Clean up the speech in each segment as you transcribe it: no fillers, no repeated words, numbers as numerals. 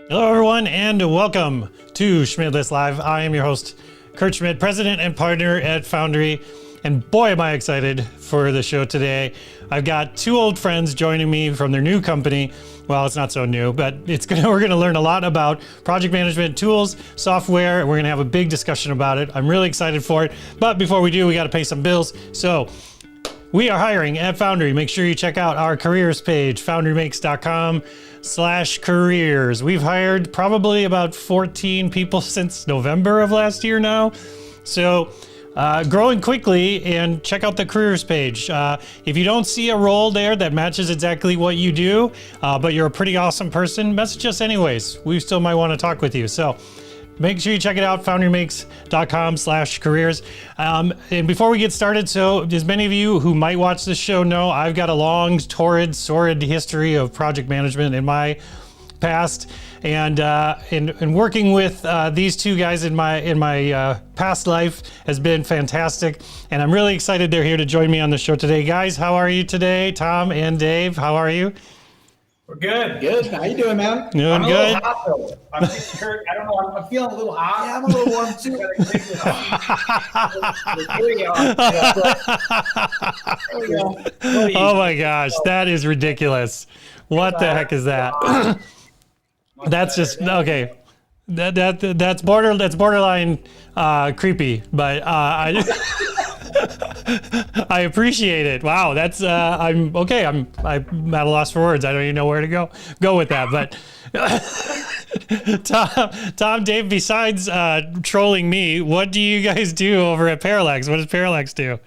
Hello, everyone, and welcome to Schmidless Live. I am your host, Kurt Schmidt, president and partner at Foundry. And boy, am I excited for the show today. I've got two old friends joining me from their new company. Well, it's not so new, but we're going to learn a lot about project management tools, software, and we're going to have a big discussion about it. I'm really excited for it. But before we do, we got to pay some bills. So we are hiring at Foundry. Make sure you check out our careers page, foundrymakes.com/careers. We've hired probably about 14 people since November of last year now. So growing quickly, and check out the careers page. If you don't see a role there that matches exactly what you do, but you're a pretty awesome person, message us anyways. We still might want to talk with you. So make sure you check it out, foundrymakes.com/careers. And before we get started, so as many of you who might watch this show know, I've got a long, torrid, sordid history of project management in my past, and working with these two guys in my past life has been fantastic, and I'm really excited they're here to join me on the show today. Guys, how are you today? Tom and Dave, how are you? We're good. Good. How you doing, man? Doing I'm good. A little hot, though. Kurt, I don't know. I'm feeling a little hot. Yeah, I'm a little warm too. Oh my gosh, that is ridiculous. What the heck is that? That's just okay. That's borderline creepy, but I appreciate it. Wow, that's I'm at a loss for words. I don't even know where to go with that. But Tom, Dave, besides trolling me, what do you guys do over at Parallax? What does Parallax do?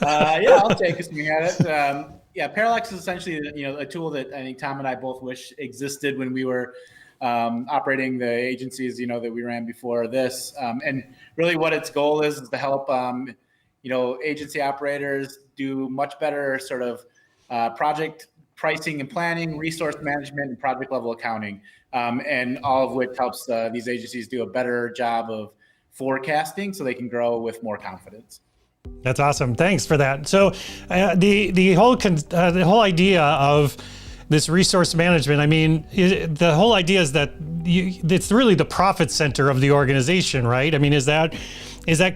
Yeah, I'll take a swing at it. Parallax is essentially a tool that I think Tom and I both wish existed when we were operating the agencies that we ran before this. And really, what its goal is to help agency operators do much better sort of project pricing and planning, resource management, and project level accounting, and all of which helps these agencies do a better job of forecasting so they can grow with more confidence. That's awesome. Thanks for that. So the whole idea of this resource management, I mean, the whole idea is that it's really the profit center of the organization, right? I mean, is that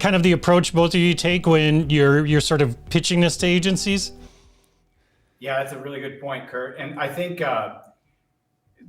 kind of the approach both of you take when you're sort of pitching this to agencies? Yeah, that's a really good point, Kurt. And I think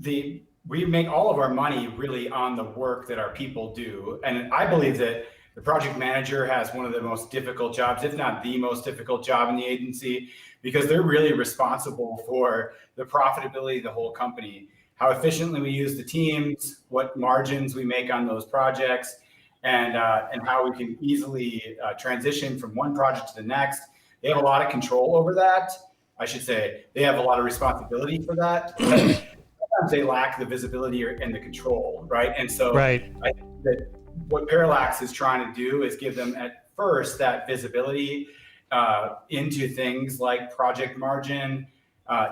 we make all of our money really on the work that our people do. And I believe that the project manager has one of the most difficult jobs, if not the most difficult job in the agency, because they're really responsible for the profitability of the whole company, how efficiently we use the teams, what margins we make on those projects, and how we can easily transition from one project to the next. They have a lot of control over that. I should say they have a lot of responsibility for that. Sometimes they lack the visibility and the control, right? And so right. I think that what Parallax is trying to do is give them at first that visibility into things like project margin,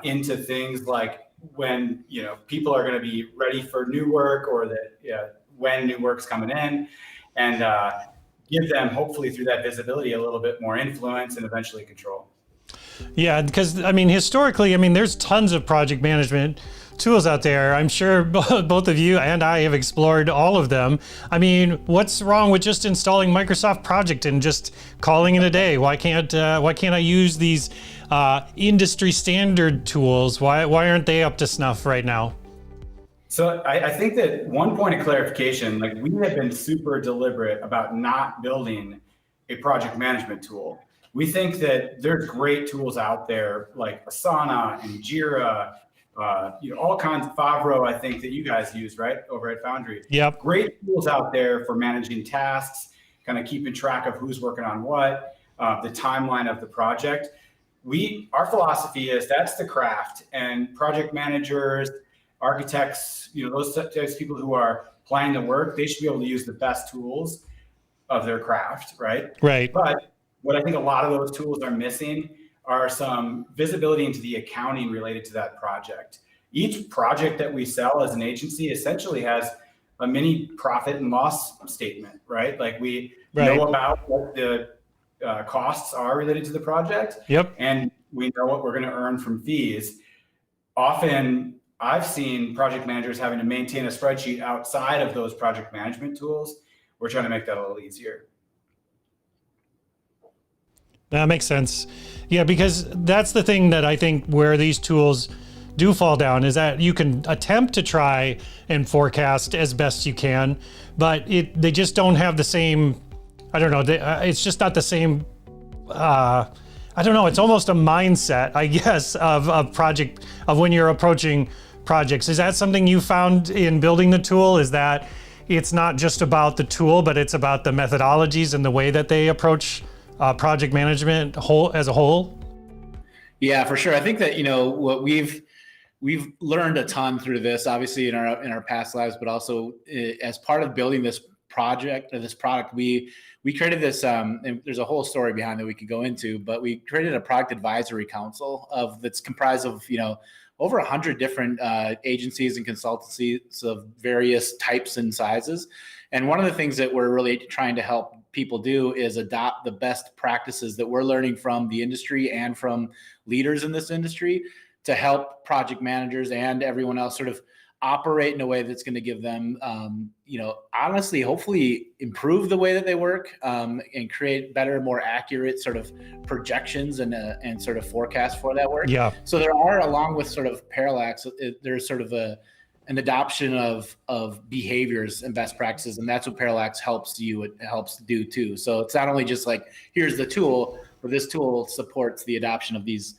into things like when people are going to be ready for new work, or that when new work's coming in, and give them hopefully through that visibility a little bit more influence and eventually control. Yeah, because I mean, historically, there's tons of project management tools out there. I'm sure both of you and I have explored all of them. I mean, what's wrong with just installing Microsoft Project and just calling it a day? Why can't I use these industry standard tools? Why aren't they up to snuff right now? So I think that one point of clarification, like we have been super deliberate about not building a project management tool. We think that there's great tools out there like Asana and Jira, all kinds of Favro, I think that you guys use, right, over at Foundry. Yep. Great tools out there for managing tasks, kind of keeping track of who's working on what, the timeline of the project. Our philosophy is that's the craft, and project managers, architects, those types of people who are planning the work, they should be able to use the best tools of their craft, right? Right. But what I think a lot of those tools are missing are some visibility into the accounting related to that project. Each project that we sell as an agency essentially has a mini profit and loss statement, right? Like we know about what the costs are related to the project. Yep. And we know what we're going to earn from fees. Often I've seen project managers having to maintain a spreadsheet outside of those project management tools. We're trying to make that a little easier. That makes sense. Yeah, because that's the thing that I think where these tools do fall down is that you can attempt to try and forecast as best you can, but they just don't have the same, I don't know, it's just not the same, I don't know, it's almost a mindset, I guess, of project, of when you're approaching projects. Is that something you found in building the tool? Is that it's not just about the tool, but it's about the methodologies and the way that they approach project management as a whole? Yeah, for sure. I think that, what we've learned a ton through this, obviously in our past lives, but also as part of building this project or this product, we created this, and there's a whole story behind that we could go into, but we created a product advisory council that's comprised of, over 100 different agencies and consultancies of various types and sizes. And one of the things that we're really trying to help people do is adopt the best practices that we're learning from the industry and from leaders in this industry to help project managers and everyone else sort of operate in a way that's going to give them, honestly, hopefully improve the way that they work and create better, more accurate sort of projections and sort of forecasts for that work. Yeah. So there are, along with sort of Parallax, there's sort of an adoption of behaviors and best practices, and that's what Parallax helps do too. So it's not only just like, here's the tool, but this tool supports the adoption of these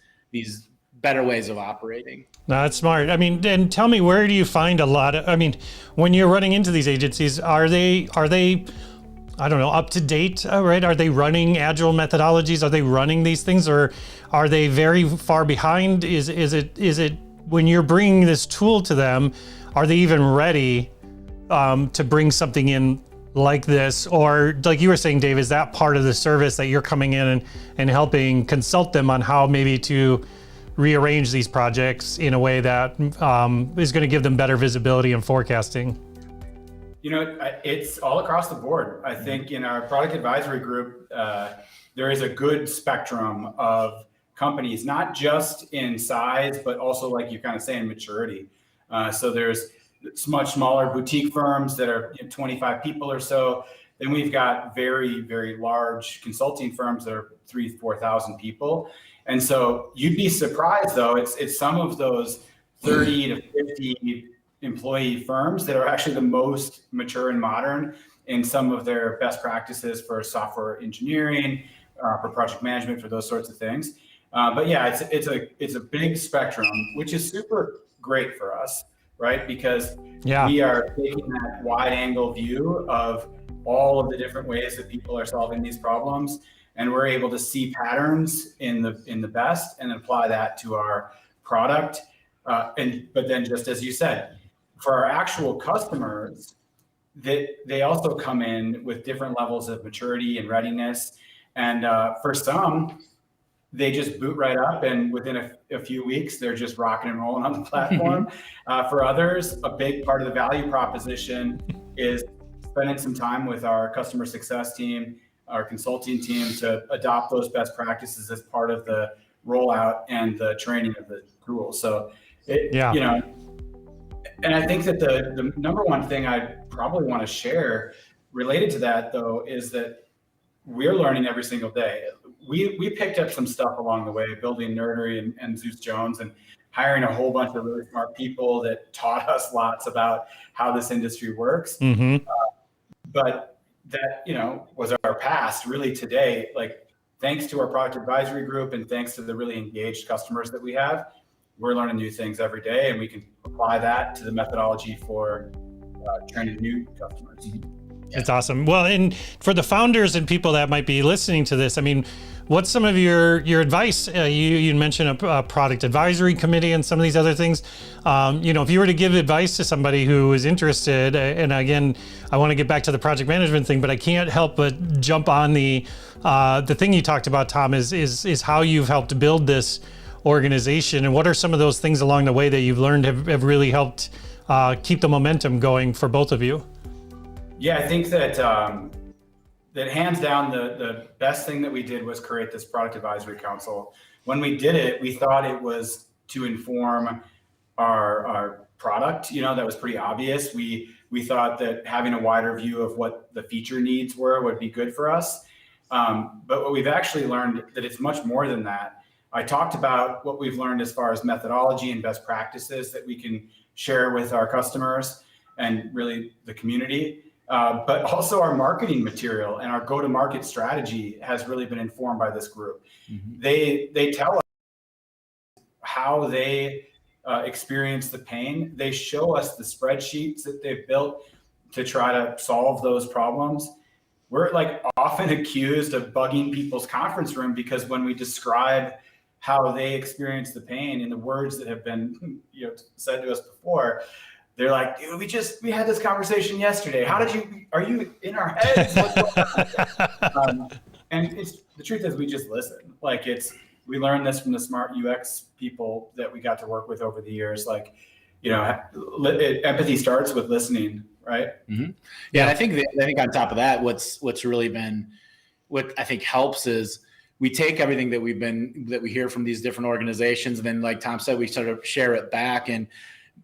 better ways of operating. No, that's smart. I mean, and tell me, where do you find a lot of, when you're running into these agencies, are they, I don't know, up to date, right? Are they running Agile methodologies? Are they running these things, or are they very far behind? Is it when you're bringing this tool to them, are they even ready to bring something in like this? Or like you were saying, Dave, is that part of the service that you're coming in and helping consult them on how maybe to rearrange these projects in a way that is going to give them better visibility and forecasting? It's all across the board. I think in our product advisory group, there is a good spectrum of companies, not just in size, but also, like you're kind of saying, maturity. So there's much smaller boutique firms that are 25 people or so. Then we've got very, very large consulting firms that are 3,000 to 4,000 people. And so you'd be surprised, though, it's some of those 30 to 50 employee firms that are actually the most mature and modern in some of their best practices for software engineering, for project management, for those sorts of things. But yeah, it's a big spectrum, which is super great for us, right? Because we are taking that wide angle view of all of the different ways that people are solving these problems, and we're able to see patterns in the best and apply that to our product. But then, just as you said, for our actual customers, they also come in with different levels of maturity and readiness. And for some, they just boot right up, and within a few weeks, they're just rocking and rolling on the platform. For others, a big part of the value proposition is spending some time with our customer success team, our consulting team, to adopt those best practices as part of the rollout and the training of the tool. So, and I think that the number one thing I probably want to share related to that, though, is that we're learning every single day. We picked up some stuff along the way, building Nerdery and Zeus Jones, and hiring a whole bunch of really smart people that taught us lots about how this industry works. But that, was our past. Really today, like, thanks to our product advisory group and thanks to the really engaged customers that we have, we're learning new things every day, and we can apply that to the methodology for training new customers. It's awesome. Well, and for the founders and people that might be listening to this, what's some of your advice? You mentioned a product advisory committee and some of these other things. If you were to give advice to somebody who is interested, and again, I want to get back to the project management thing, but I can't help but jump on the thing you talked about, Tom, is how you've helped build this organization, and what are some of those things along the way that you've learned have really helped keep the momentum going for both of you? Yeah, I think that that hands down the best thing that we did was create this product advisory council. When we did it, we thought it was to inform our product. That was pretty obvious. We thought that having a wider view of what the feature needs were would be good for us. But what we've actually learned that it's much more than that. I talked about what we've learned as far as methodology and best practices that we can share with our customers and really the community. But also our marketing material and our go-to-market strategy has really been informed by this group. Mm-hmm. They tell us how they experience the pain. They show us the spreadsheets that they've built to try to solve those problems. We're like often accused of bugging people's conference room because when we describe how they experience the pain in the words that have been said to us before, they're like, dude, we had this conversation yesterday. Are you in our heads? And the truth is we just listen. Like we learned this from the smart UX people that we got to work with over the years. Like, empathy starts with listening, right? Mm-hmm. Yeah. I think on top of that, what's really been, what I think helps is we take everything that we hear from these different organizations. And then like Tom said, we sort of share it back, and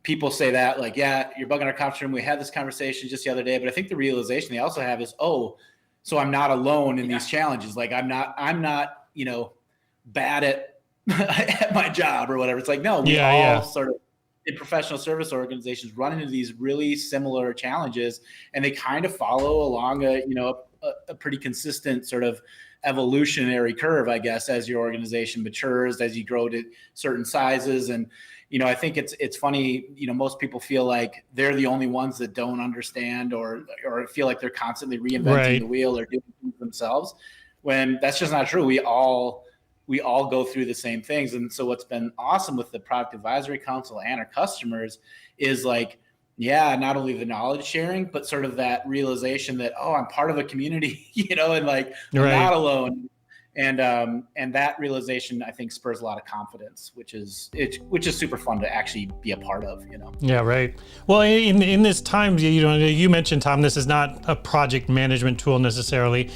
people say that like, yeah, you're bugging our conference room. We had this conversation just the other day, but I think the realization they also have is, oh, so I'm not alone in these challenges. Like I'm not, bad at my job or whatever. It's like, no, we all sort of in professional service organizations run into these really similar challenges, and they kind of follow along a pretty consistent sort of evolutionary curve, I guess, as your organization matures, as you grow to certain sizes. And, I think it's funny, most people feel like they're the only ones that don't understand or feel like they're constantly reinventing the wheel or doing things themselves, when that's just not true. We all go through the same things. And so what's been awesome with the Product Advisory Council and our customers is like, not only the knowledge sharing, but sort of that realization that, oh, I'm part of a community, and like I'm not alone. And that realization, I think, spurs a lot of confidence, which is super fun to actually be a part of, Yeah, right. Well, in this time, you mentioned, Tom, this is not a project management tool necessarily.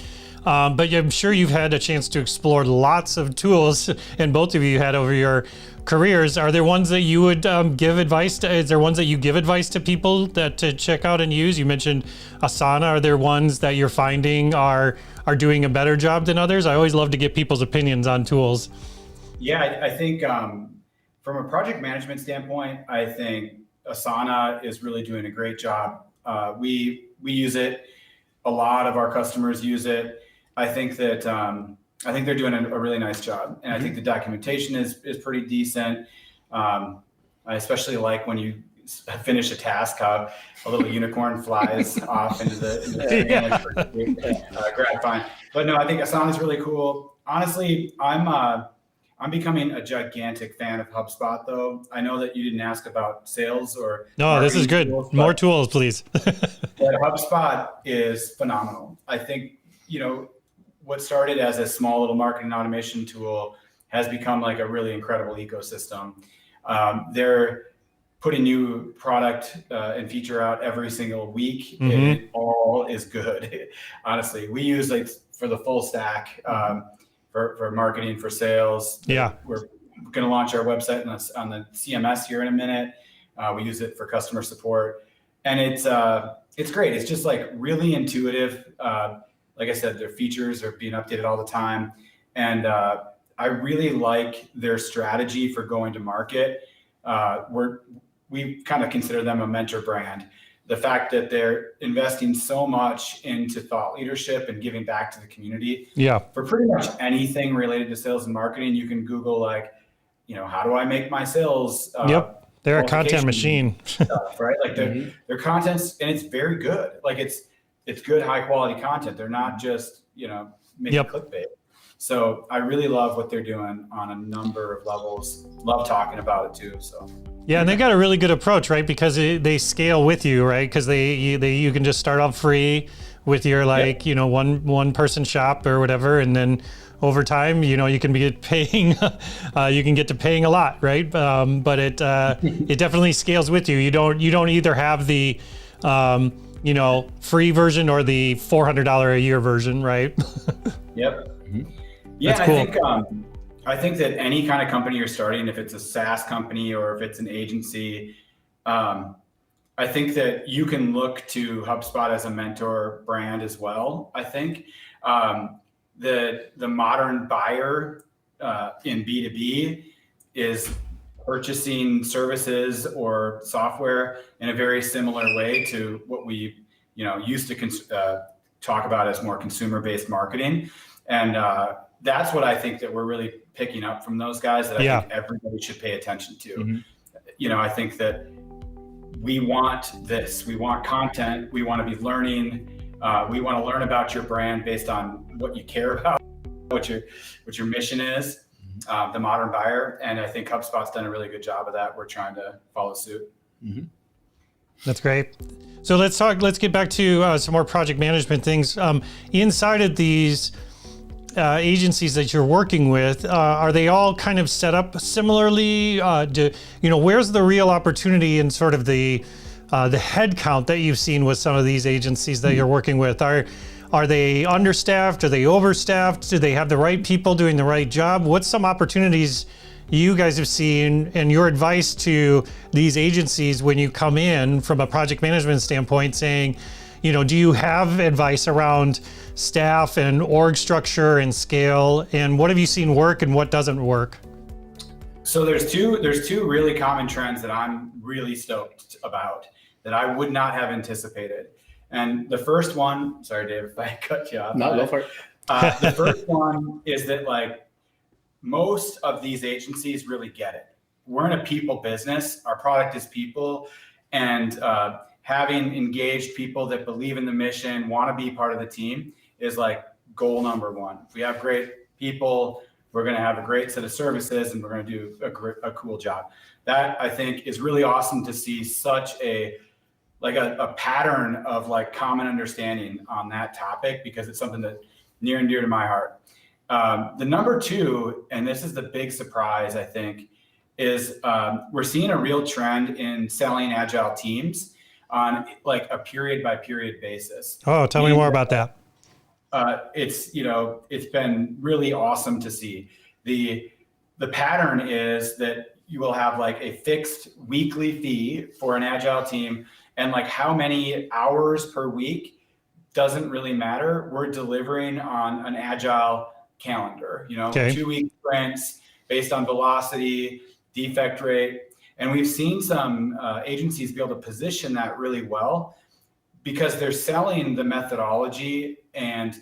But I'm sure you've had a chance to explore lots of tools, and both of you had over your careers. Are there ones that you would give advice to? Is there ones that you give advice to people that to check out and use? You mentioned Asana. Are there ones that you're finding are doing a better job than others? I always love to get people's opinions on tools. Yeah, I think from a project management standpoint, I think Asana is really doing a great job. We use it. A lot of our customers use it. I think they're doing a really nice job, and I think the documentation is pretty decent. I especially like when you finish a task, how a little unicorn flies off into the gratifying. But no, I think Asana is really cool. Honestly, I'm becoming a gigantic fan of HubSpot, though. I know that you didn't ask about sales or no, this is good. Tools, more tools, please. But HubSpot is phenomenal. I think what started as a small little marketing automation tool has become like a really incredible ecosystem. They're putting new product and feature out every single week, and it all is good. Honestly, we use like for the full stack. For marketing, for sales. Yeah. We're going to launch our website on the CMS here in a minute. We use it for customer support, and it's great. It's just like really intuitive. Like I said, their features are being updated all the time. And I really like their strategy for going to market. We kind of consider them a mentor brand. The fact that they're investing so much into thought leadership and giving back to the community. Yeah. For pretty much anything related to sales and marketing, you can Google like, how do I make my sales? Yep. They're a content machine. Stuff, right? Like their content's, and it's very good. Like it's good, high quality content. They're not just, making clickbait. So I really love what they're doing on a number of levels. Love talking about it too. So. Yeah, and they got a really good approach, right? Because they scale with you, right? Because you can just start off free with your one person shop or whatever, and then over time, you can be paying, you can get to paying a lot, right? But it definitely scales with you. You don't either have the free version or the $400 a year version, right? Yep. Yeah, That's cool. I think that any kind of company you're starting, if it's a SaaS company or if it's an agency, I think that you can look to HubSpot as a mentor brand as well. I think the modern buyer in B2B is purchasing services or software in a very similar way to what we used to talk about as more consumer-based marketing. And that's what I think that we're really picking up from those guys that I think everybody should pay attention to. Mm-hmm. I think that we want this. We want content. We want to be learning. We want to learn about your brand based on what you care about, what your mission is, the modern buyer. And I think HubSpot's done a really good job of that. We're trying to follow suit. Mm-hmm. That's great. So let's get back to some more project management things. Inside of these agencies that you're working with, are they all kind of set up similarly? Where's the real opportunity in sort of the head count that you've seen with some of these agencies that you're working with? Are they understaffed? Are they overstaffed? Do they have the right people doing the right job? What's some opportunities you guys have seen, and your advice to these agencies when you come in from a project management standpoint, saying, do you have advice around staff and org structure and scale, and what have you seen work and what doesn't work? So there's two really common trends that I'm really stoked about that I would not have anticipated. And the first one, sorry, Dave, if I cut you off. No, go for it. The first one is that most of these agencies really get it. We're in a people business. Our product is people, and having engaged people that believe in the mission, want to be part of the team is goal number one. If we have great people, we're going to have a great set of services, and we're going to do a cool job. That, I think, is really awesome to see such a pattern of common understanding on that topic, because it's something that near and dear to my heart. The number two, and this is the big surprise, I think, is we're seeing a real trend in selling Agile teams on a period by period basis. Oh, tell me more about that. It's been really awesome to see. The pattern is that you will have a fixed weekly fee for an Agile team, and how many hours per week doesn't really matter. We're delivering on an Agile calendar, 2-week sprints based on velocity, defect rate. And we've seen some agencies be able to position that really well, because they're selling the methodology and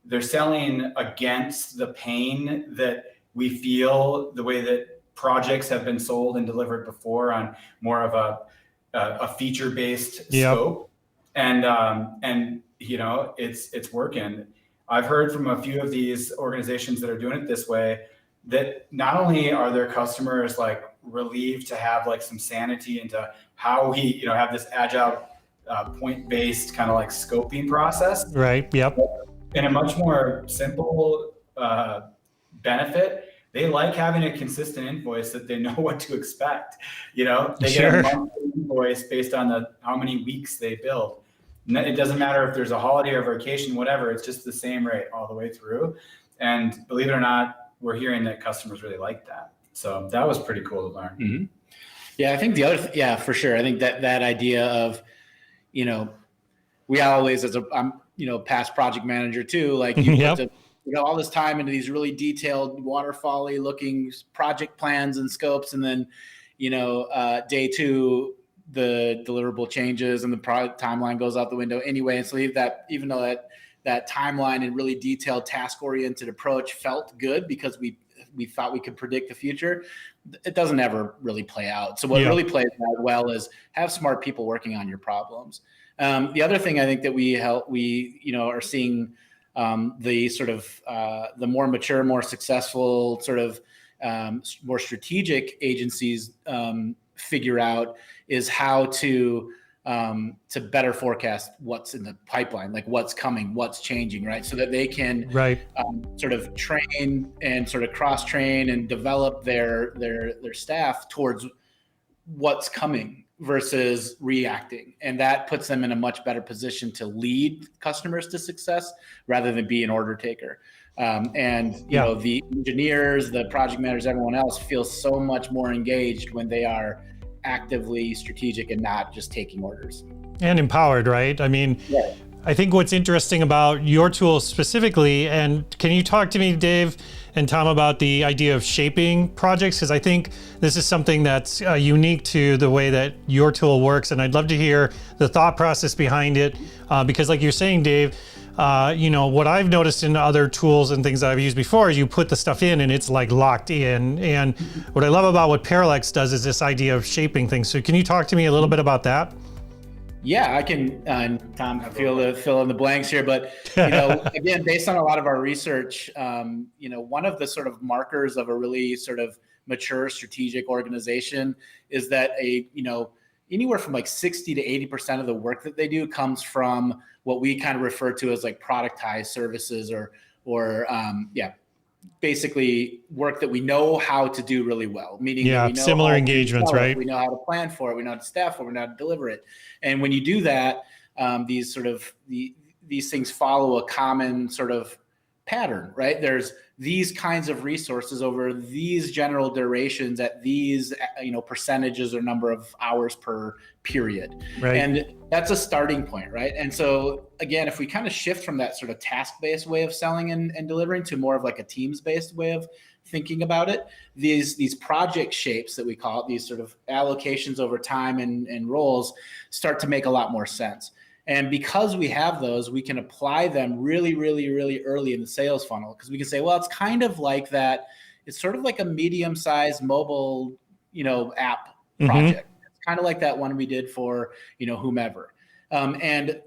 they're selling against the pain that we feel the way that projects have been sold and delivered before on more of a feature-based scope. And it's working. I've heard from a few of these organizations that are doing it this way that not only are their customers relieved to have some sanity into how we have this Agile point-based kind of scoping process. Right. Yep. In a much more simple benefit, they like having a consistent invoice that they know what to expect. They get a monthly invoice based on how many weeks they build. It doesn't matter if there's a holiday or vacation, whatever, it's just the same rate all the way through. And believe it or not, we're hearing that customers really like that. So that was pretty cool to learn. Mm-hmm. Yeah, I think the other, for sure. I think that idea of, we always, I'm, past project manager too, you put all this time into these really detailed waterfall-y looking project plans and scopes. And then, day two, the deliverable changes and the product timeline goes out the window anyway. And so even though that timeline and really detailed task-oriented approach felt good because we thought we could predict the future, it doesn't ever really play out. So what really plays out well is have smart people working on your problems. The other thing I think that we are seeing the sort of the more mature, more successful sort of more strategic agencies figure out is how to better forecast what's in the pipeline, what's coming, what's changing, right? So that they can sort of train and sort of cross-train and develop their staff towards what's coming versus reacting. And that puts them in a much better position to lead customers to success rather than be an order taker. And Yeah. the engineers, the project managers, everyone else feels so much more engaged when they are actively strategic and not just taking orders. And empowered, right? I mean, Yeah. I think what's interesting about your tool specifically, and can you talk to me, Dave and Tom, about the idea of shaping projects? Because I think this is something that's unique to the way that your tool works. And I'd love to hear the thought process behind it. Because like you're saying, Dave, what I've noticed in other tools and things that I've used before is you put the stuff in and it's like locked in. And what I love about what Parallax does is this idea of shaping things. So can you talk to me a little bit about that? Yeah, I can, Tom, fill in the blanks here. But, again, based on a lot of our research, one of the sort of markers of a really sort of mature strategic organization is that anywhere from like 60 to 80% of the work that they do comes from what we kind of refer to as like productized services or basically work that we know how to do really well, meaning that we know similar engagements, right? We know how to plan for it, we know how to staff for it, we know how to deliver it. And when you do that, these things follow a common sort of pattern, right? There's these kinds of resources over these general durations at these percentages or number of hours per period, right? And that's a starting point, right? And so again, if we kind of shift from that sort of task-based way of selling and delivering to more of like a teams-based way of thinking about it, these project shapes that we call it, these sort of allocations over time and roles start to make a lot more sense. And because we have those, we can apply them really, really, really early in the sales funnel, because we can say, well, it's kind of like that. It's sort of like a medium-sized mobile, app project. It's kind of like that one we did for, whomever. And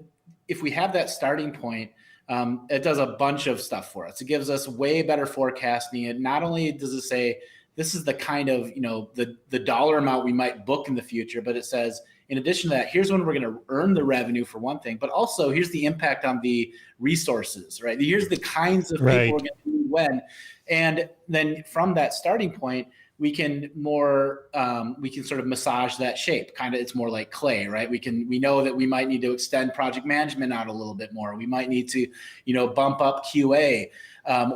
if we have that starting point, it does a bunch of stuff for us. It gives us way better forecasting. And not only does it say, this is the kind of, the dollar amount we might book in the future, but it says, in addition to that, here's when we're going to earn the revenue for one thing, but also here's the impact on the resources, right? Here's the kinds of people we're going to need when. And then from that starting point, we can sort of massage that shape. Kind of, it's more like clay, right? We know that we might need to extend project management out a little bit more. We might need to, bump up QA,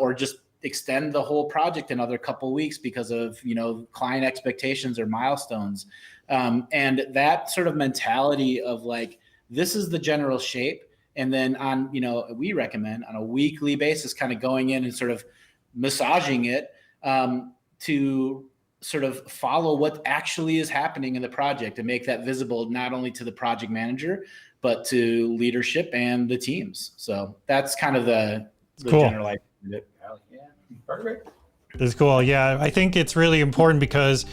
or just extend the whole project another couple of weeks because of, client expectations or milestones. And that sort of mentality of like, this is the general shape. And then we recommend on a weekly basis, kind of going in and sort of massaging it, to sort of follow what actually is happening in the project and make that visible, not only to the project manager, but to leadership and the teams. So that's kind of the cool. general idea. Yeah, perfect. That's cool. Yeah, I think it's really important because,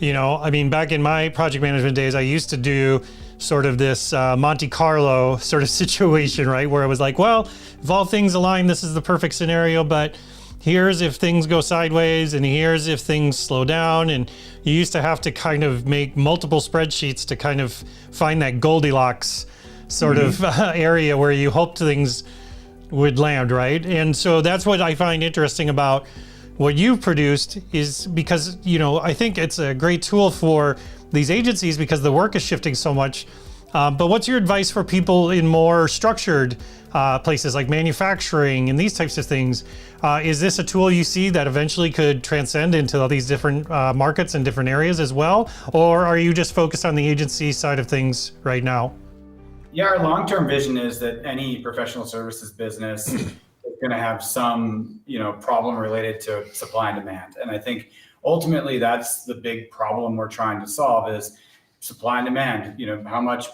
back in my project management days, I used to do sort of this Monte Carlo sort of situation, right? Where it was like, well, if all things align, this is the perfect scenario, but here's if things go sideways and here's if things slow down. And you used to have to kind of make multiple spreadsheets to kind of find that Goldilocks sort of area where you hoped things would land, right? And so that's what I find interesting about what you've produced, is because, I think it's a great tool for these agencies because the work is shifting so much. But what's your advice for people in more structured places like manufacturing and these types of things? Is this a tool you see that eventually could transcend into all these different markets and different areas as well? Or are you just focused on the agency side of things right now? Yeah, our long-term vision is that any professional services business is going to have some, problem related to supply and demand. And I think ultimately that's the big problem we're trying to solve is supply and demand. How much,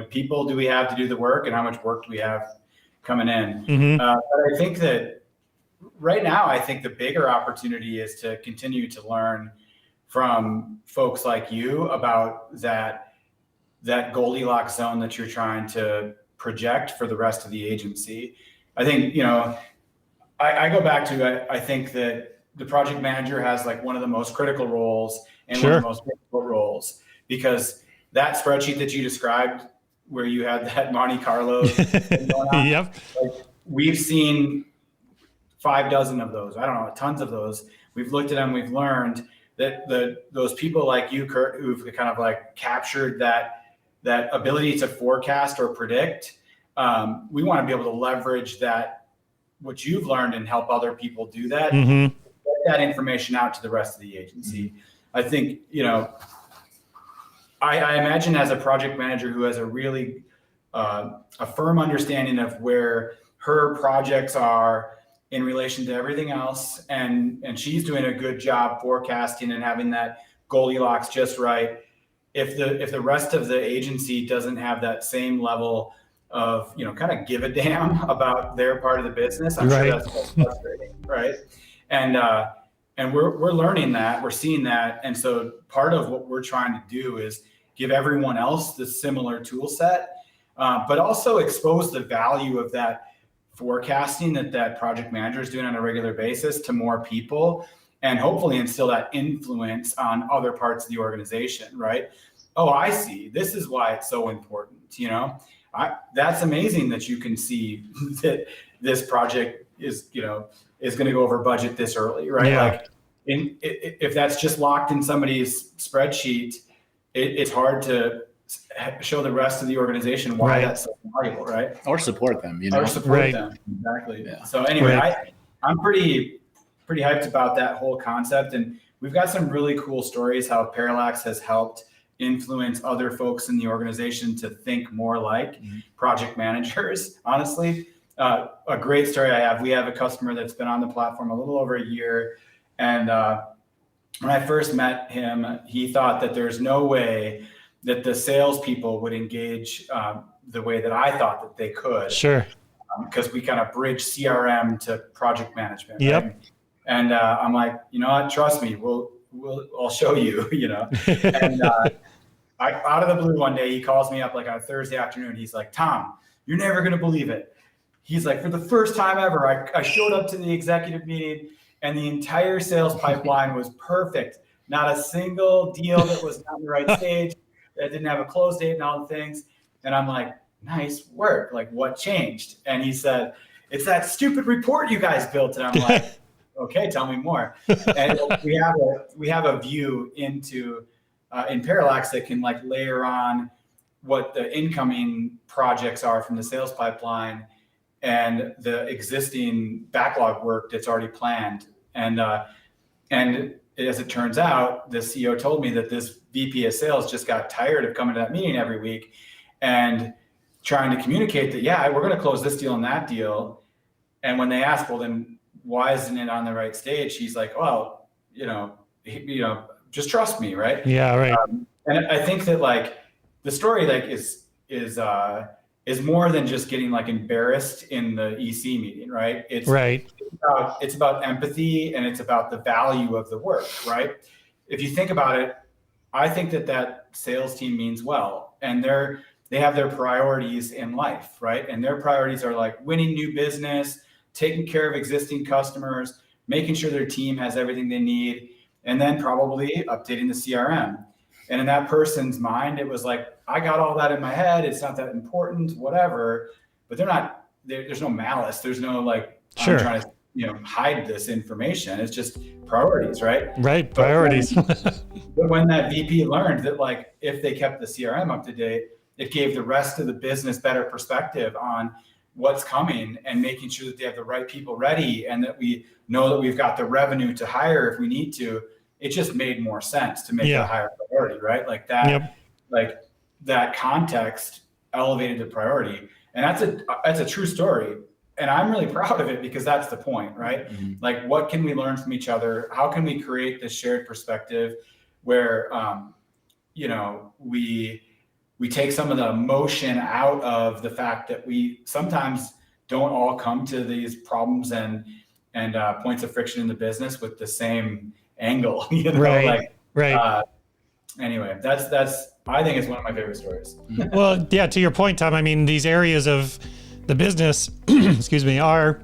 people do we have to do the work and how much work do we have coming in? But I think that right now, I think the bigger opportunity is to continue to learn from folks like you about that Goldilocks zone that you're trying to project for the rest of the agency. I think, I go back to, I think that the project manager has like one of the most critical roles and one of the most difficult roles, because that spreadsheet that you described where you had that Monte Carlo yep. Like, we've seen 6 of those. I don't know, tons of those. We've looked at them. We've learned that those people like you, Kurt, who've kind of like captured that ability to forecast or predict. We want to be able to leverage that what you've learned and help other people do that. Mm-hmm. Get that information out to the rest of the agency. I think, I imagine as a project manager who has a really a firm understanding of where her projects are in relation to everything else, and she's doing a good job forecasting and having that Goldilocks just right. If the rest of the agency doesn't have that same level of kind of give a damn about their part of the business, I'm sure that's frustrating, right? And we're learning that, we're seeing that, and so part of what we're trying to do is give everyone else the similar tool set, but also expose the value of that forecasting that project manager is doing on a regular basis to more people, and hopefully instill that influence on other parts of the organization, right? Oh, I see. This is why it's so important. That's amazing that you can see that this project is going to go over budget this early, right? Yeah. Like, if that's just locked in somebody's spreadsheet, it's hard to show the rest of the organization why that's so valuable, right? Or support them, Or support them, exactly. Yeah. So anyway, I'm pretty hyped about that whole concept, and we've got some really cool stories how Parallax has helped influence other folks in the organization to think more like project managers. Honestly, a great story I have. We have a customer that's been on the platform a little over a year, and when I first met him, he thought that there's no way that the salespeople would engage the way that I thought that they could. Sure. Because we kind of bridge CRM to project management. Yep. Right? And I'm like, what? Trust me, I'll show you. And out of the blue one day, he calls me up like on a Thursday afternoon. He's like, Tom, you're never gonna believe it. He's like, for the first time ever, I showed up to the executive meeting, and the entire sales pipeline was perfect. Not a single deal that was not in the right stage, that didn't have a close date and all the things. And I'm like, nice work. Like, what changed? And he said, it's that stupid report you guys built. And I'm like, okay, tell me more. And we have a view into in Parallax that can like layer on what the incoming projects are from the sales pipeline and the existing backlog work that's already planned. And as it turns out, the CEO told me that this VP of sales just got tired of coming to that meeting every week and trying to communicate that, yeah, we're going to close this deal and that deal. And when they asked, well, then why isn't it on the right stage? He's like, well, just trust me, right? Yeah, right. And I think that like the story like is more than just getting like embarrassed in the EC meeting, right? It's about empathy, and it's about the value of the work, right? If you think about it, I think that sales team means well, and they have their priorities in life, right? And their priorities are like winning new business, taking care of existing customers, making sure their team has everything they need, and then probably updating the CRM. And in that person's mind, it was like, I got all that in my head. It's not that important, whatever. But there's no malice. There's no like, sure, I'm trying to hide this information. It's just priorities, right? Right, priorities. But when that VP learned that like if they kept the CRM up to date, it gave the rest of the business better perspective on what's coming and making sure that they have the right people ready, and that we know that we've got the revenue to hire if we need to. It just made more sense to make it a higher priority, right? Like that, like that context elevated the priority. And that's a true story. And I'm really proud of it, because that's the point, right? Mm-hmm. Like, what can we learn from each other? How can we create this shared perspective where, we take some of the emotion out of the fact that we sometimes don't all come to these problems and points of friction in the business with the same angle, Right. Anyway, that's I think it's one of my favorite stories. Well, yeah, to your point, Tom, I mean, these areas of the business, excuse me, are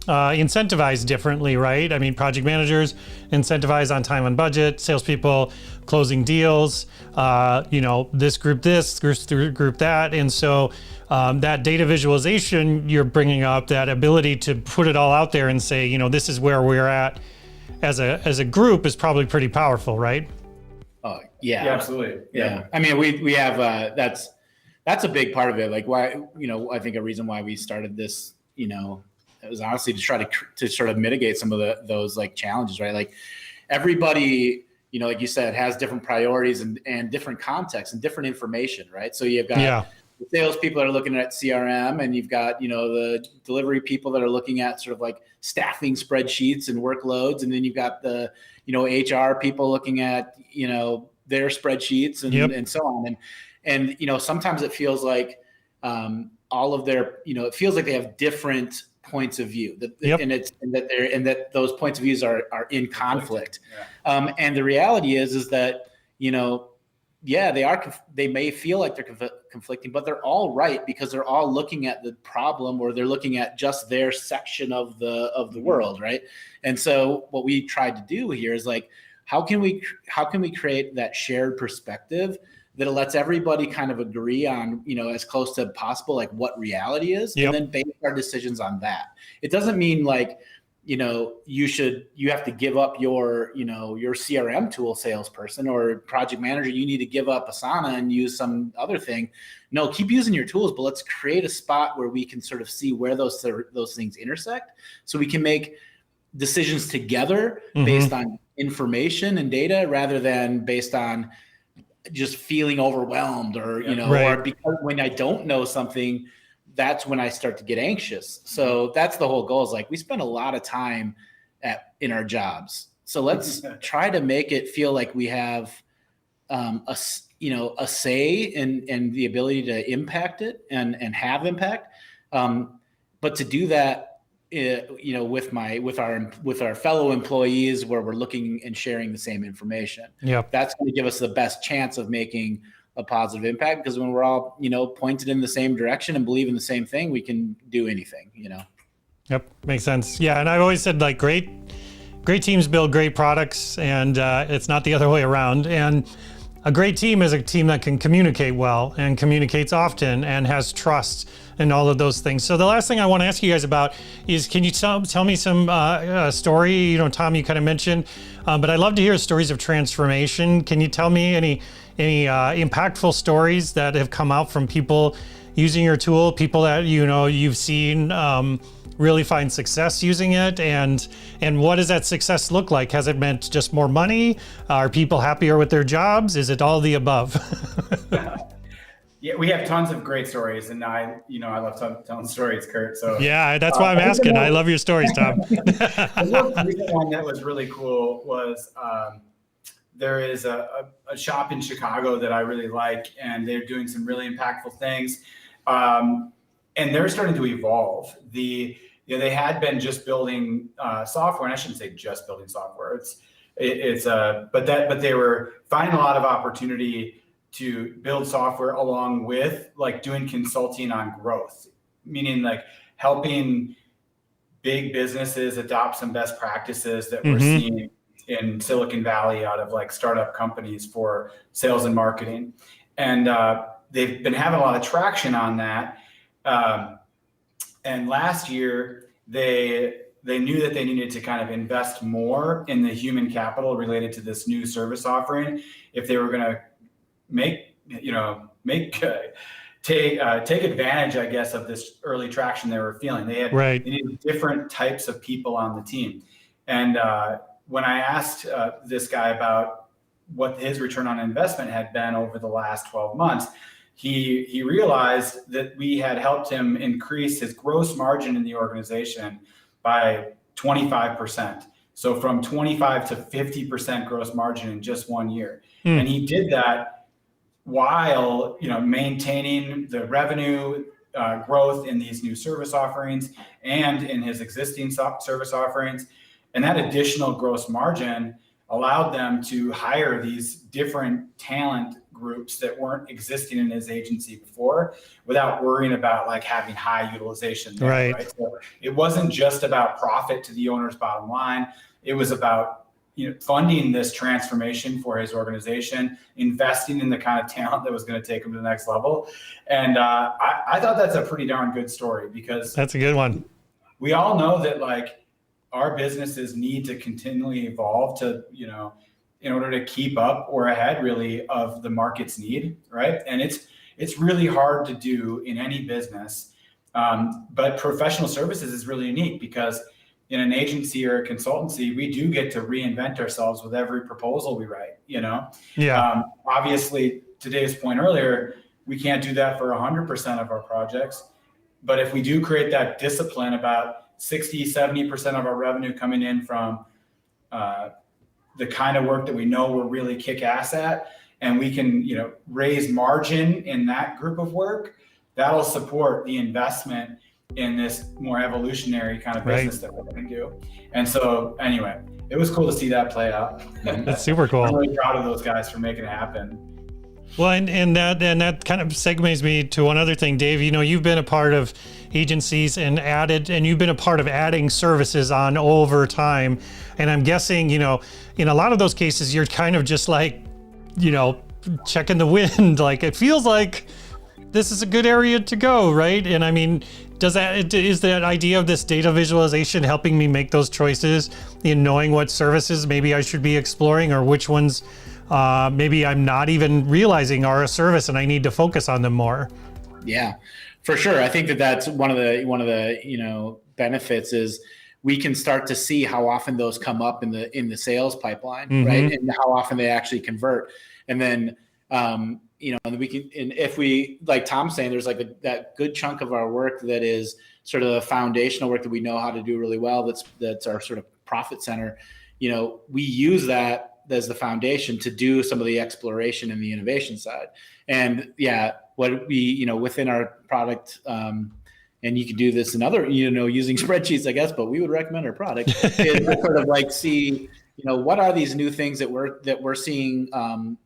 incentivized differently, right? I mean, project managers incentivized on time and budget, salespeople closing deals, this group that. And so that data visualization you're bringing up, that ability to put it all out there and say, this is where we're at as a group, is probably pretty powerful, right? Oh, yeah. Absolutely. Yeah. I mean, we have, that's a big part of it. Like why, I think a reason why we started this, it was honestly to try to sort of mitigate some of those like challenges, right? Like everybody, like you said, has different priorities and different contexts and different information, right? So you've got the salespeople that are looking at CRM, and you've got, the delivery people that are looking at sort of like staffing spreadsheets and workloads. And then you've got the, HR people looking at, their spreadsheets and so on. And, sometimes it feels like all of their, it feels like they have different points of view and that those points of views are in conflict. Yeah. And the reality is that, they may feel like they're conflicting, but they're all right because they're all looking at the problem, or they're looking at just their section of the world. Right. And so what we tried to do here is like, how can we create that shared perspective that lets everybody kind of agree on, as close to possible, like what reality is, and then base our decisions on that. It doesn't mean like, you have to give up your CRM tool salesperson or project manager. You need to give up Asana and use some other thing. No, keep using your tools, but let's create a spot where we can sort of see where those things intersect, so we can make decisions together based on information and data rather than based on just feeling overwhelmed or, or because when I don't know something, that's when I start to get anxious. So that's the whole goal, is like we spend a lot of time in our jobs. So let's try to make it feel like we have a say and the ability to impact it and have impact. But to do that, with our fellow employees, where we're looking and sharing the same information. That's going to give us the best chance of making a positive impact, because when we're all, pointed in the same direction and believe in the same thing, we can do anything, Yep. Makes sense. Yeah. And I've always said, like, great teams build great products, and it's not the other way around. And a great team is a team that can communicate well and communicates often and has trust and all of those things. So the last thing I want to ask you guys about is, can you tell me some story? Tom, you kind of mentioned, but I'd love to hear stories of transformation. Can you tell me any impactful stories that have come out from people using your tool, people that you've seen really find success using it, and what does that success look like? Has it meant just more money? Are people happier with their jobs? Is it all the above? Yeah, we have tons of great stories, and I love telling stories, Kurt. So yeah, that's why I'm asking. I love your stories, Tom. The recent one that was really cool was there is a shop in Chicago that I really like, and they're doing some really impactful things, and they're starting to evolve. They had been just building software, and I shouldn't say just building software. But they were finding a lot of opportunity to build software along with like doing consulting on growth, meaning like helping big businesses adopt some best practices that we're seeing in Silicon Valley out of like startup companies for sales and marketing. And they've been having a lot of traction on that. And last year they knew that they needed to kind of invest more in the human capital related to this new service offering if they were going to take advantage, I guess, of this early traction they were feeling. They needed different types of people on the team. And when I asked this guy about what his return on investment had been over the last 12 months, he realized that we had helped him increase his gross margin in the organization by 25%. So from 25 to 50% gross margin in just 1 year. And he did that while maintaining the revenue growth in these new service offerings and in his existing service offerings. And that additional gross margin allowed them to hire these different talent groups that weren't existing in his agency before, without worrying about like having high utilization there, right? So it wasn't just about profit to the owner's bottom line. It was about funding this transformation for his organization, investing in the kind of talent that was going to take him to the next level. And I thought that's a pretty darn good story, because that's a good one. We all know that like our businesses need to continually evolve to, in order to keep up or ahead really of the market's need, right? And it's really hard to do in any business But professional services is really unique because in an agency or a consultancy, we do get to reinvent ourselves with every proposal we write, Yeah. Obviously, to Dave's point earlier, we can't do that for 100% of our projects. But if we do create that discipline, about 60, 70% of our revenue coming in from the kind of work that we know we're really kick ass at, and we can, raise margin in that group of work, that'll support the investment in this more evolutionary kind of business that we're going to do. And so anyway, it was cool to see that play out. That's super cool. I'm really proud of those guys for making it happen. Well, and that kind of segues me to one other thing, Dave. You've been a part of agencies and you've been a part of adding services on over time. And I'm guessing, in a lot of those cases, you're kind of just like, checking the wind. Like, it feels like this is a good area to go, right? And I mean, is that idea of this data visualization helping me make those choices in knowing what services maybe I should be exploring, or which ones maybe I'm not even realizing are a service and I need to focus on them more? Yeah, for sure. I think that's one of the benefits is we can start to see how often those come up in the sales pipeline, right? And how often they actually convert. And then and we can, and if we, like Tom's saying, there's like that good chunk of our work that is sort of the foundational work that we know how to do really well. That's our sort of profit center. We use that as the foundation to do some of the exploration and the innovation side. And what we, within our product, and you can do this in other, using spreadsheets, I guess, but we would recommend our product is to sort of like see, what are these new things that we're seeing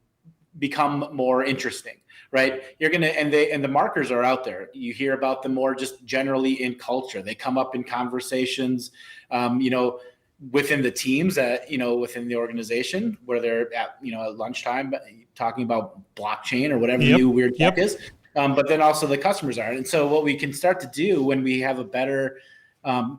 become more interesting, right? You're going to, and the markers are out there. You hear about them more just generally in culture. They come up in conversations, within the teams that, within the organization where they're at, at lunchtime talking about blockchain or whatever new weird tech is. But then also the customers are. And so what we can start to do when we have a better,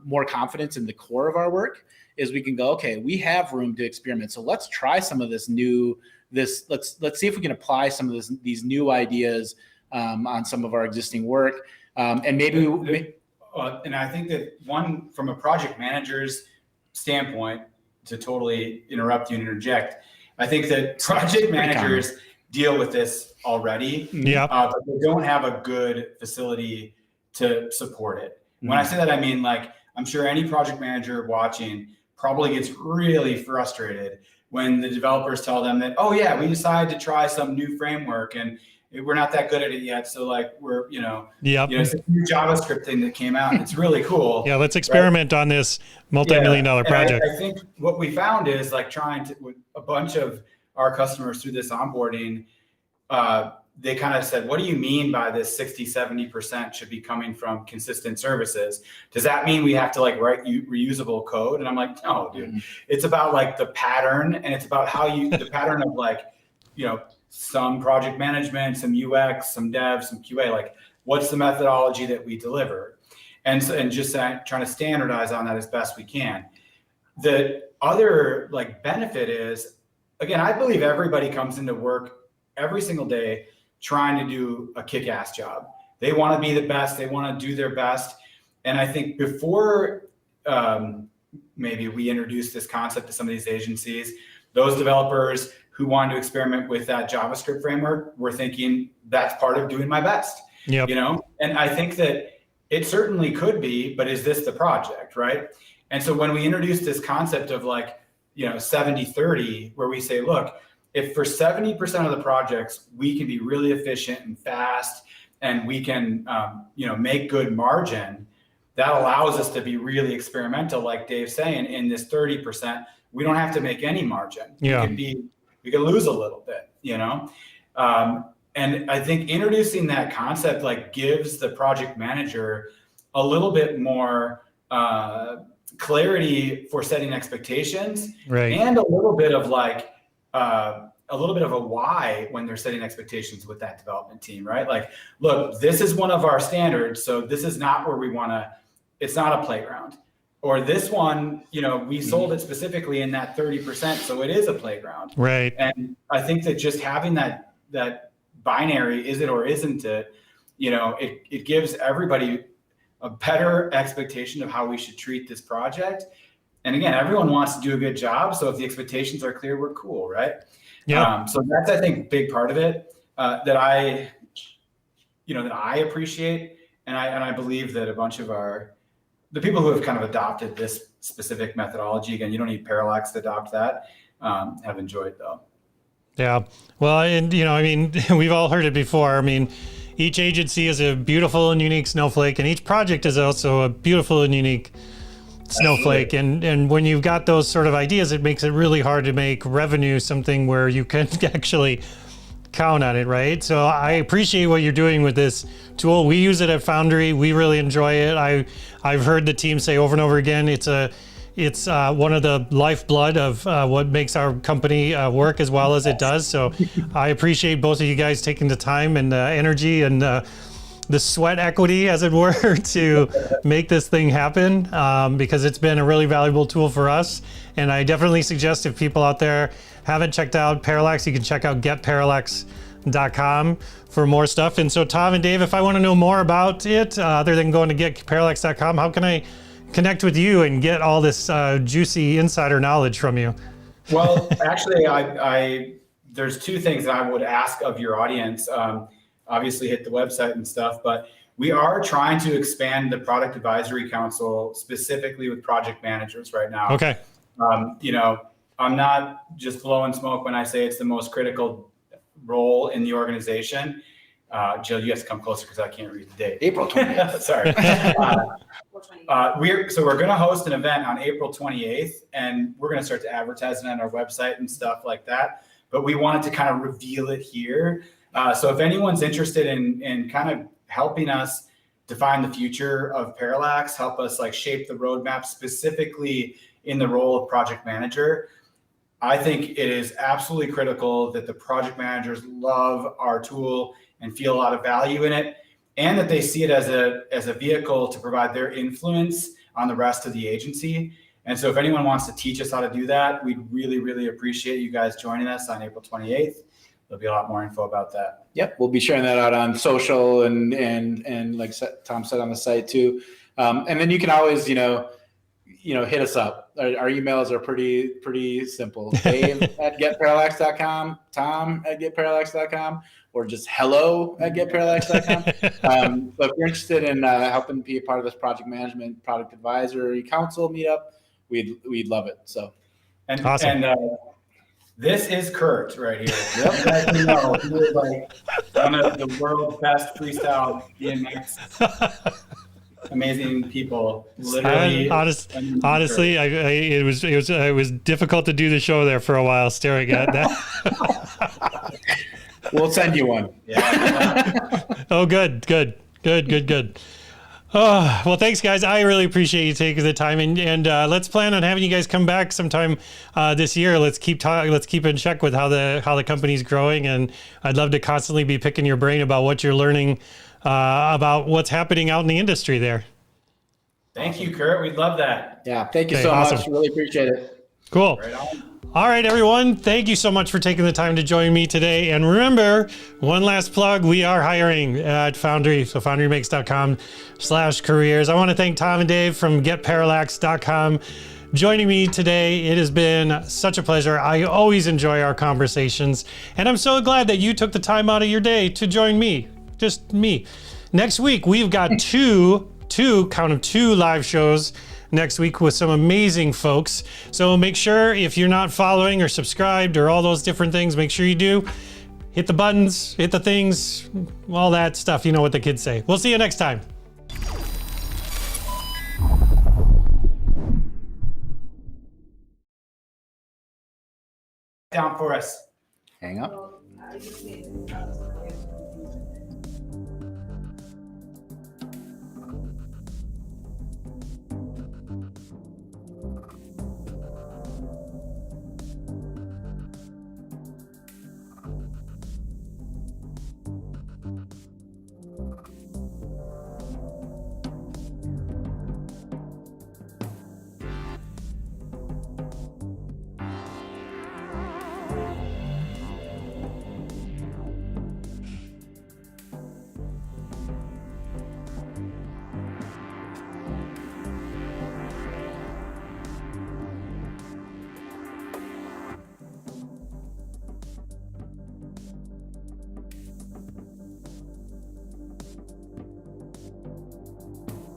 more confidence in the core of our work is we can go, okay, we have room to experiment. So let's try some of let's see if we can apply some of these new ideas on some of our existing work. And maybe and I think that one, from a project manager's standpoint, to totally interrupt you and interject, I think that project managers deal with this already, but they don't have a good facility to support it. When I say that, I mean, like, I'm sure any project manager watching probably gets really frustrated when the developers tell them that, oh yeah, we decided to try some new framework and we're not that good at it yet. So like we're, it's a new JavaScript thing that came out and it's really cool. Yeah, let's experiment on this multi-million-dollar project. I think what we found is like trying to, with a bunch of our customers through this onboarding, they kind of said, what do you mean by this 60, 70% should be coming from consistent services? Does that mean we have to like write reusable code? And I'm like, no, dude, it's about like the pattern, and it's about how the pattern of like, some project management, some UX, some dev, some QA, like what's the methodology that we deliver? And just trying to standardize on that as best we can. The other like benefit is, again, I believe everybody comes into work every single day trying to do a kick-ass job. They want to be the best. They want to do their best. And I think before maybe we introduce this concept to some of these agencies, those developers who wanted to experiment with that JavaScript framework were thinking that's part of doing my best. And I think that it certainly could be, but is this the project, right? And so when we introduce this concept of like, 70-30, where we say, look, if for 70% of the projects, we can be really efficient and fast, and we can, make good margin, that allows us to be really experimental, like Dave's saying. In this 30%, we don't have to make any margin. We can lose a little bit, and I think introducing that concept like gives the project manager a little bit more clarity for setting expectations, and a little bit of like a why when they're setting expectations with that development team, right? Like, look, this is one of our standards, so this is not where we want to. It's not a playground. Or this one, we sold it specifically in that 30%, so it is a playground. Right. And I think that just having that binary, is it or isn't it, it gives everybody a better expectation of how we should treat this project. And again, everyone wants to do a good job. So if the expectations are clear, we're cool, right? Yeah. So that's, I think, a big part of it that I appreciate. And I believe that a bunch of the people who have kind of adopted this specific methodology, again, you don't need Parallax to adopt that, have enjoyed though. Yeah. Well, and I mean, we've all heard it before. I mean, each agency is a beautiful and unique snowflake, and each project is also a beautiful and unique snowflake. And when you've got those sort of ideas, it makes it really hard to make revenue something where you can actually count on it, right? So I appreciate what you're doing with this tool. We use it at Foundry. We really enjoy it. I've heard the team say over and over again, it's one of the lifeblood of what makes our company work as well as it does. So I appreciate both of you guys taking the time and energy and the sweat equity, as it were, to make this thing happen, because it's been a really valuable tool for us. And I definitely suggest, if people out there haven't checked out Parallax, you can check out getparallax.com for more stuff. And so Tom and Dave, if I want to know more about it, other than going to getparallax.com, how can I connect with you and get all this juicy insider knowledge from you? Well, actually, there's two things that I would ask of your audience. Obviously hit the website and stuff, but we are trying to expand the product advisory council specifically with project managers right now. Okay. I'm not just blowing smoke when I say it's the most critical role in the organization. Jill, you have to come closer because I can't read the date. April 20th. Sorry. We're going to host an event on April 28th, and we're going to start to advertise it on our website and stuff like that. But we wanted to kind of reveal it here. So if anyone's interested in kind of helping us define the future of Parallax, help us like shape the roadmap specifically in the role of project manager, I think it is absolutely critical that the project managers love our tool and feel a lot of value in it, and that they see it as a vehicle to provide their influence on the rest of the agency. And so if anyone wants to teach us how to do that, we'd really, really appreciate you guys joining us on April 28th. There'll be a lot more info about that. Yep, we'll be sharing that out on social and like Tom said, on the site too. And then you can always, hit us up. Our emails are pretty simple. Dave at getparallax.com, Tom at getparallax.com, or just hello@getparallax.com. But if you're interested in helping be a part of this project management product advisory council meetup, we'd love it. So, Awesome. And this is Kurt right here. Yep. You guys know he is like one of the world's best freestyle BMX amazing people. Literally, honestly, it was difficult to do the show there for a while, staring at that. We'll send you one. Yeah. Oh, good. Oh, well, thanks, guys. I really appreciate you taking the time, and let's plan on having you guys come back sometime this year. Let's keep in check with how the company's growing, and I'd love to constantly be picking your brain about what you're learning about what's happening out in the industry there. Thank you, Kurt. We'd love that. Yeah, thank you so much. Really appreciate it. Cool. Right on. All right, everyone. Thank you so much for taking the time to join me today. And remember, one last plug, we are hiring at Foundry, so foundrymakes.com/careers. I want to thank Tom and Dave from getparallax.com joining me today. It has been such a pleasure. I always enjoy our conversations, and I'm so glad that you took the time out of your day to join me, just me. Next week, we've got two live shows next week with some amazing folks. So make sure, if you're not following or subscribed or all those different things, make sure you do. Hit the buttons, hit the things, all that stuff. You know what the kids say. We'll see you next time. Down for us. Hang up.